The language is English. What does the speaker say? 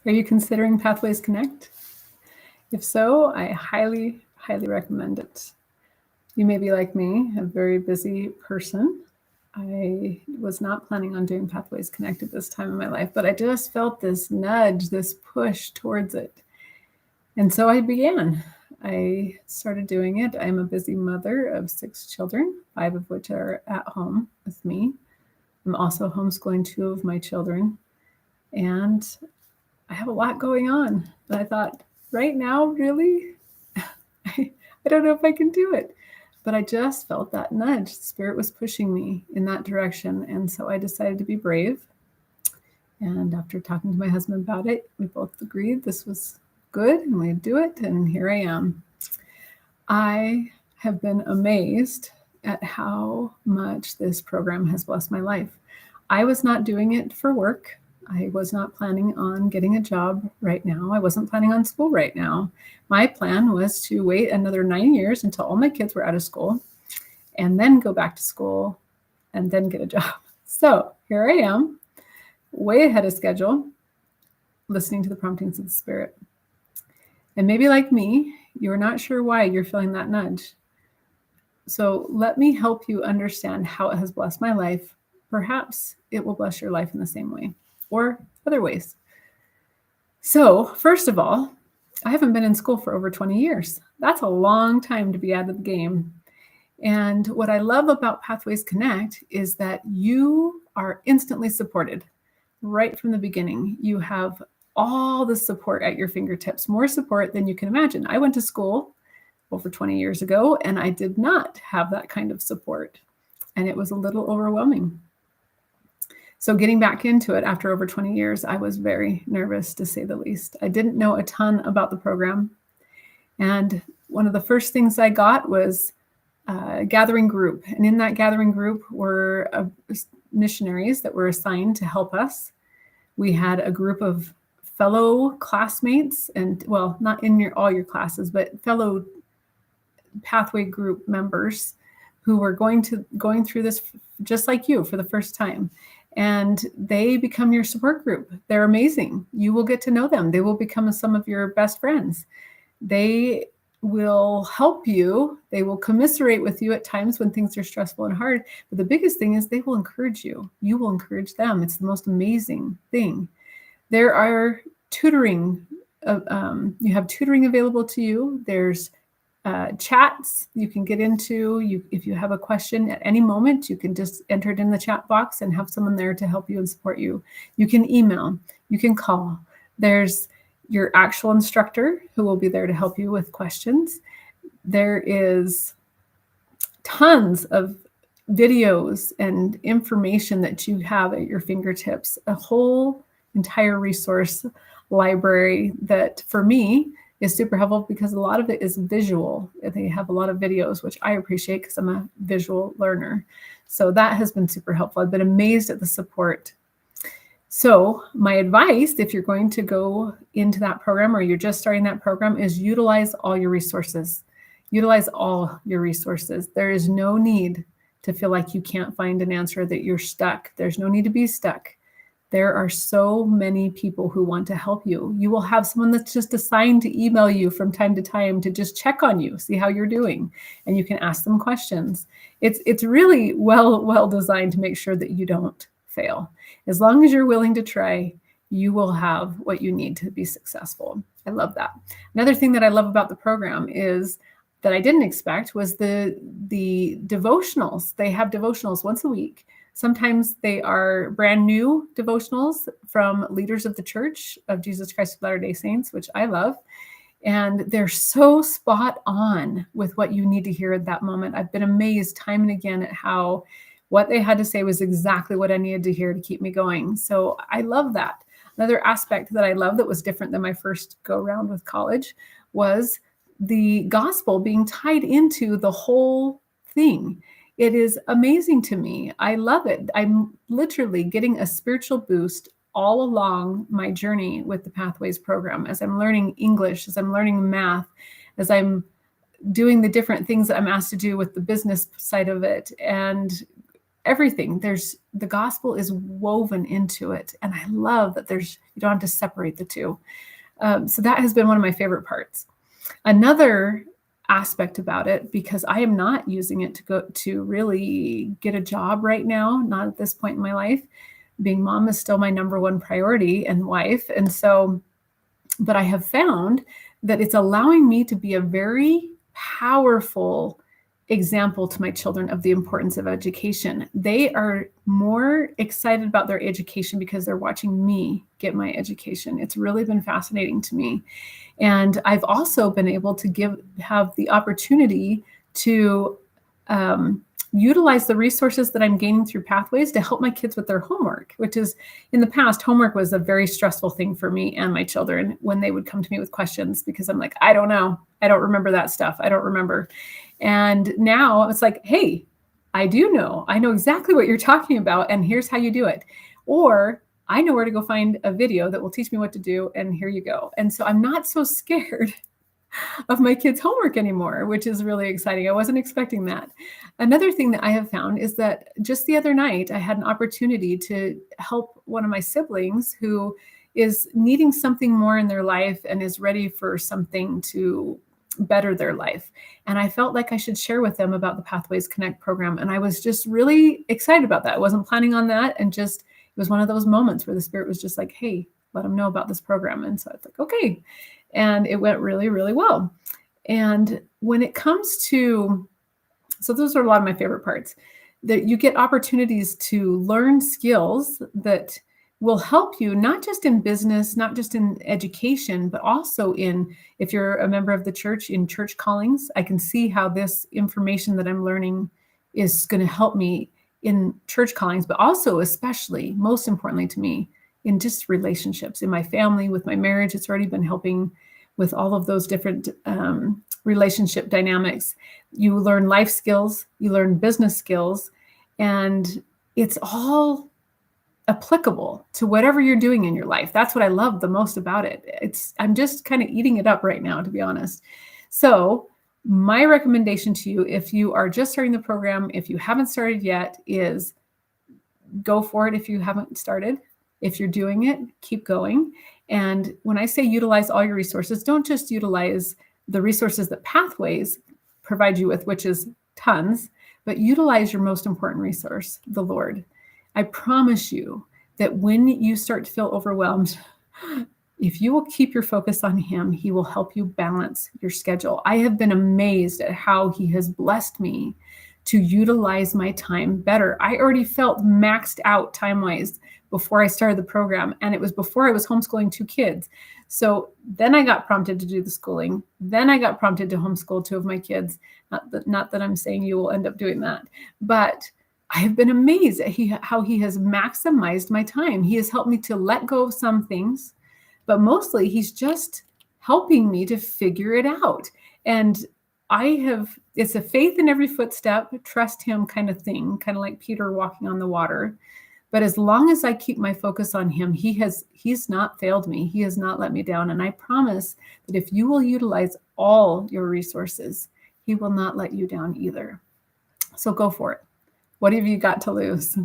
Are you considering Pathways Connect? If so, I highly, highly recommend it. You may be like me, a very busy person. I was not planning on doing Pathways Connect at this time in my life, but I just felt this nudge, this push towards it. And so I began. I started doing it. I'm a busy mother of 6 children, 5 of which are at home with me. I'm also homeschooling 2 of my children. And I have a lot going on. And I thought, right now, really? I don't know if I can do it. But I just felt that nudge. The Spirit was pushing me in that direction. And so I decided to be brave. And after talking to my husband about it, we both agreed this was good and we'd do it. And here I am. I have been amazed at how much this program has blessed my life. I was not doing it for work. I was not planning on getting a job right now. I wasn't planning on school right now. My plan was to wait another 9 years until all my kids were out of school and then go back to school and then get a job. So here I am, way ahead of schedule, listening to the promptings of the Spirit. And maybe like me, you're not sure why you're feeling that nudge. So let me help you understand how it has blessed my life. Perhaps it will bless your life in the same way or other ways. So first of all, I haven't been in school for over 20 years. That's a long time to be out of the game. And what I love about Pathways Connect is that you are instantly supported right from the beginning. You have all the support at your fingertips, more support than you can imagine. I went to school over 20 years ago, and I did not have that kind of support. And it was a little overwhelming. So getting back into it after over 20 years, I was very nervous, to say the least. I didn't know a ton about the program. And one of the first things I got was a gathering group. And in that gathering group were missionaries that were assigned to help us. We had a group of fellow classmates and, well, not in all your classes, but fellow Pathway group members who were going through this just like you for the first time. And they become your support group. They're amazing. You will get to know them. They will become some of your best friends. They will help you. They will commiserate with you at times when things are stressful and hard. But the biggest thing is they will encourage you. You will encourage them. It's the most amazing thing. There are tutoring. You have tutoring available to you. There's chats you can get into. If you have a question at any moment, you can just enter it in the chat box and have someone there to help you and support you. You can email, you can call. There's your actual instructor who will be there to help you with questions. There is tons of videos and information that you have at your fingertips, a whole entire resource library that for me is super helpful because a lot of it is visual. They have a lot of videos, which I appreciate because I'm a visual learner. So that has been super helpful. I've been amazed at the support. So my advice, if you're going to go into that program or you're just starting that program, is utilize all your resources. Utilize all your resources. There is no need to feel like you can't find an answer, that you're stuck. There's no need to be stuck. There are so many people who want to help you. You will have someone that's just assigned to email you from time to time to just check on you, see how you're doing, and you can ask them questions. It's really well designed to make sure that you don't fail. As long as you're willing to try, you will have what you need to be successful. I love that. Another thing that I love about the program is that I didn't expect was the devotionals. They have devotionals once a week. Sometimes they are brand new devotionals from leaders of the Church of Jesus Christ of Latter-day Saints, which I love. And they're so spot on with what you need to hear at that moment. I've been amazed time and again at how what they had to say was exactly what I needed to hear to keep me going. So I love that. Another aspect that I love that was different than my first go around with college was the gospel being tied into the whole thing. It is amazing to me. I love it. I'm literally getting a spiritual boost all along my journey with the Pathways program, as I'm learning English, as I'm learning math, as I'm doing the different things that I'm asked to do with the business side of it, and everything. The gospel is woven into it. And I love that you don't have to separate the two. So that has been one of my favorite parts. Another aspect about it, because I am not using it to really get a job right now, not at this point in my life. Being mom is still my number one priority and wife. And so, but I have found that it's allowing me to be a very powerful example to my children of the importance of education. They are more excited about their education because they're watching me get my education. It's really been fascinating to me. And I've also been able to have the opportunity to utilize the resources that I'm gaining through Pathways to help my kids with their homework, which is, in the past, homework was a very stressful thing for me and my children when they would come to me with questions, because I'm like, I don't know. I don't remember that stuff. I don't remember. And now it's like, hey, I do know. I know exactly what you're talking about, and here's how you do it. Or I know where to go find a video that will teach me what to do, and here you go. And so I'm not so scared of my kids' homework anymore, which is really exciting. I wasn't expecting that. Another thing that I have found is that just the other night, I had an opportunity to help one of my siblings who is needing something more in their life and is ready for something to better their life. And I felt like I should share with them about the PathwaysConnect program. And I was just really excited about that. I wasn't planning on that. And just, it was one of those moments where the Spirit was just like, hey, let them know about this program. And so I was like, okay. And it went really, really well. And when it comes to, so those are a lot of my favorite parts, that you get opportunities to learn skills that will help you, not just in business, not just in education, but also if you're a member of the church, in church callings. I can see how this information that I'm learning is going to help me in church callings, but also, especially, most importantly to me, in just relationships, in my family, with my marriage. It's already been helping with all of those different relationship dynamics. You learn life skills, you learn business skills, and it's all applicable to whatever you're doing in your life. That's what I love the most about it. I'm just kind of eating it up right now, to be honest. So my recommendation to you, if you are just starting the program, if you haven't started yet, is go for it if you haven't started. If you're doing it, keep going. And when I say utilize all your resources, don't just utilize the resources that Pathways provide you with, which is tons, but utilize your most important resource, the Lord. I promise you that when you start to feel overwhelmed, if you will keep your focus on Him, He will help you balance your schedule. I have been amazed at how He has blessed me to utilize my time better. I already felt maxed out time-wise before I started the program, and it was before I was homeschooling 2 kids. So then I got prompted to do the schooling. Then I got prompted to homeschool 2 of my kids. Not that I'm saying you will end up doing that, but I have been amazed at how He has maximized my time. He has helped me to let go of some things, but mostly He's just helping me to figure it out. And it's a faith in every footstep, trust Him kind of thing, kind of like Peter walking on the water. But as long as I keep my focus on Him, He's not failed me. He has not let me down. And I promise that if you will utilize all your resources, He will not let you down either. So go for it. What have you got to lose?